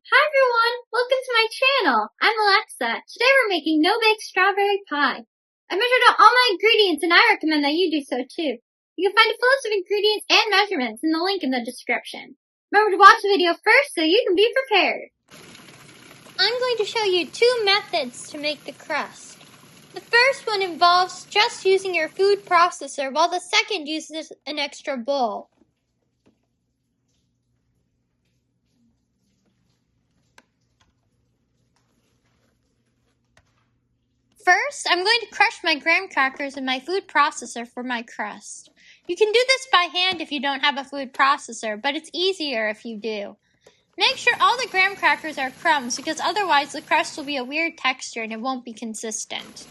Hi everyone! Welcome to my channel. I'm Alexa. Today we're making no-bake strawberry pie. I measured out all my ingredients and I recommend that you do so too. You can find a full list of ingredients and measurements in the link in the description. Remember to watch the video first so you can be prepared. I'm going to show you two methods to make the crust. The first one involves just using your food processor while the second uses an extra bowl. First, I'm going to crush my graham crackers in my food processor for my crust. You can do this by hand if you don't have a food processor, but it's easier if you do. Make sure all the graham crackers are crumbs because otherwise the crust will be a weird texture and it won't be consistent.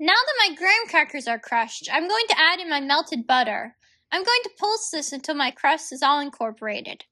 Now that my graham crackers are crushed, I'm going to add in my melted butter. I'm going to pulse this until my crust is all incorporated.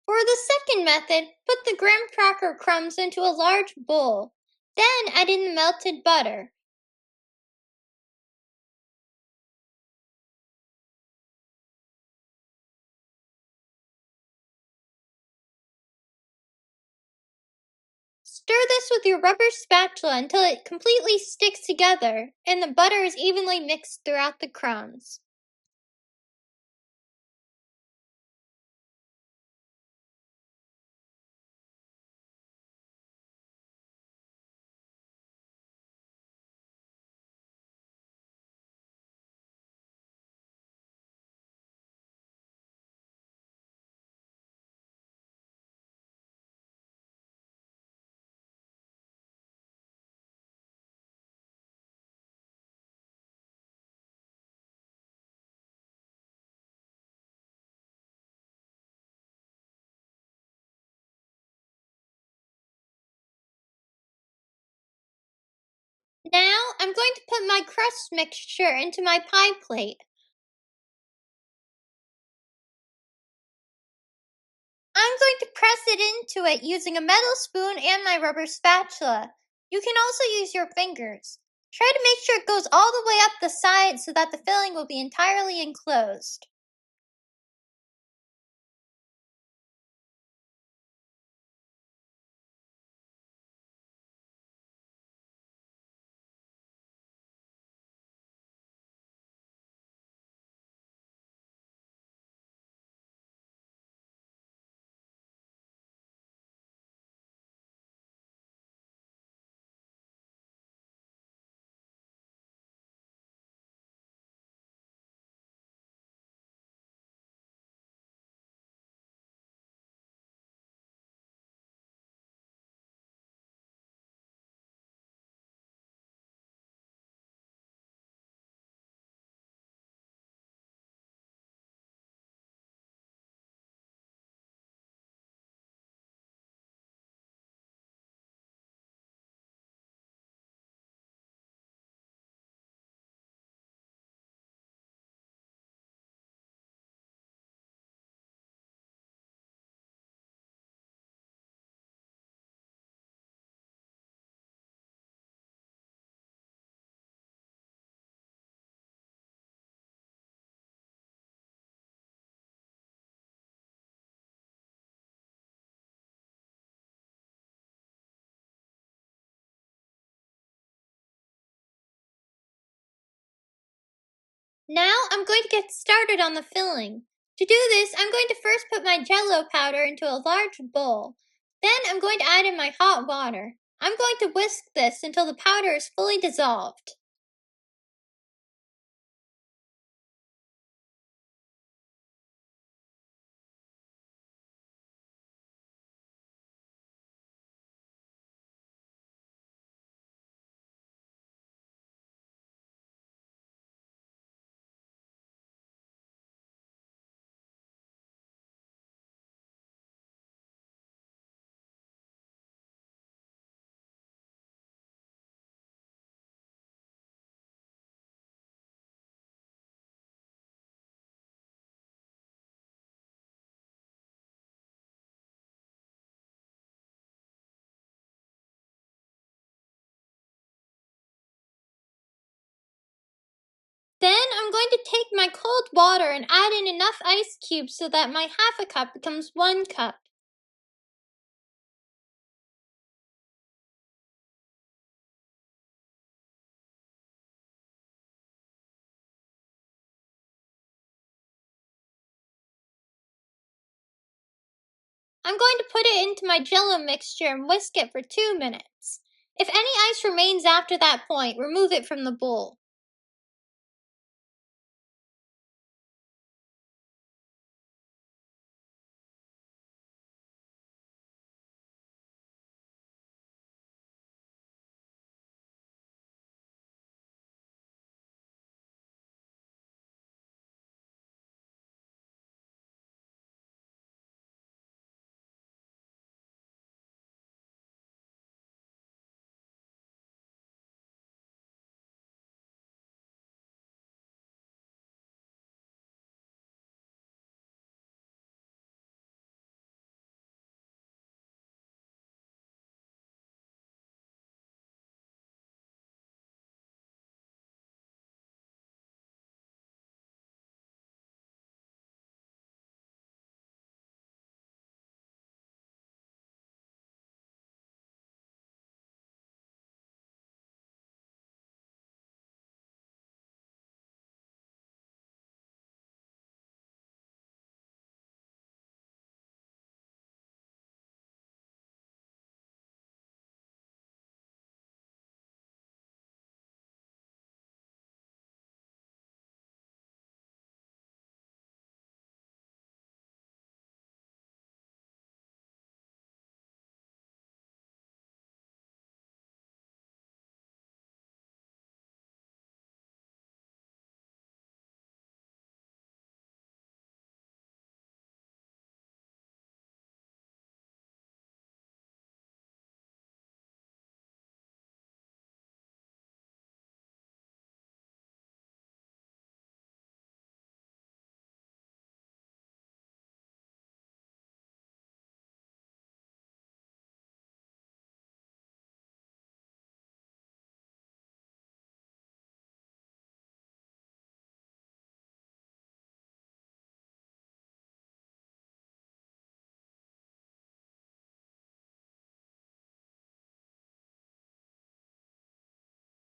For the second method, put the graham cracker crumbs into a large bowl. Then add in the melted butter. Stir this with your rubber spatula until it completely sticks together and the butter is evenly mixed throughout the crumbs. Now I'm going to put my crust mixture into my pie plate. I'm going to press it into it using a metal spoon and my rubber spatula. You can also use your fingers. Try to make sure it goes all the way up the side so that the filling will be entirely enclosed. Now I'm going to get started on the filling. To do this, I'm going to first put my Jello powder into a large bowl. Then I'm going to add in my hot water. I'm going to whisk this until the powder is fully dissolved. Then I'm going to take my cold water and add in enough ice cubes so that my half a cup becomes 1 cup. I'm going to put it into my Jello mixture and whisk it for 2 minutes. If any ice remains after that point, remove it from the bowl.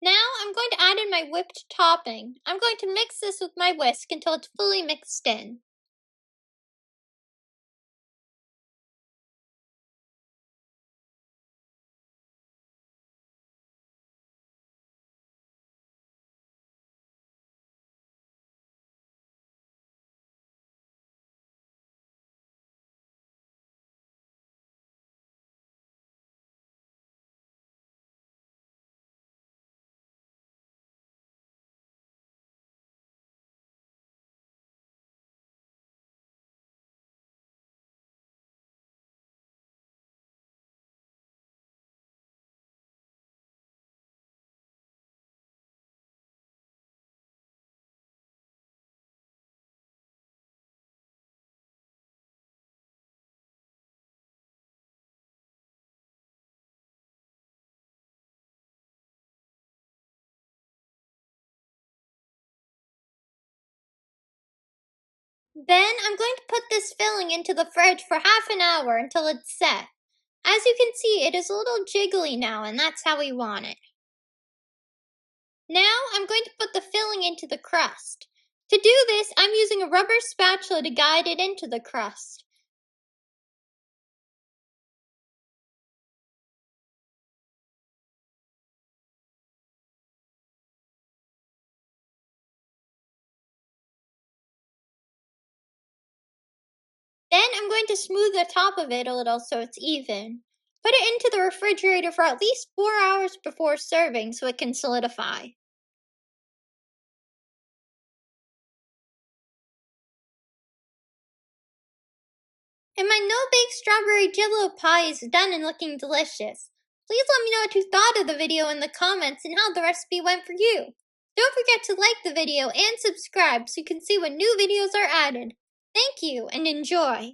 Now I'm going to add in my whipped topping. I'm going to mix this with my whisk until it's fully mixed in. Then I'm going to put this filling into the fridge for half an hour until it's set. As you can see, it is a little jiggly now, and that's how we want it. Now I'm going to put the filling into the crust. To do this, I'm using a rubber spatula to guide it into the crust. Then I'm going to smooth the top of it a little so it's even. Put it into the refrigerator for at least 4 hours before serving so it can solidify. And my no-bake strawberry Jello pie is done and looking delicious. Please let me know what you thought of the video in the comments and how the recipe went for you. Don't forget to like the video and subscribe so you can see when new videos are added. Thank you and enjoy!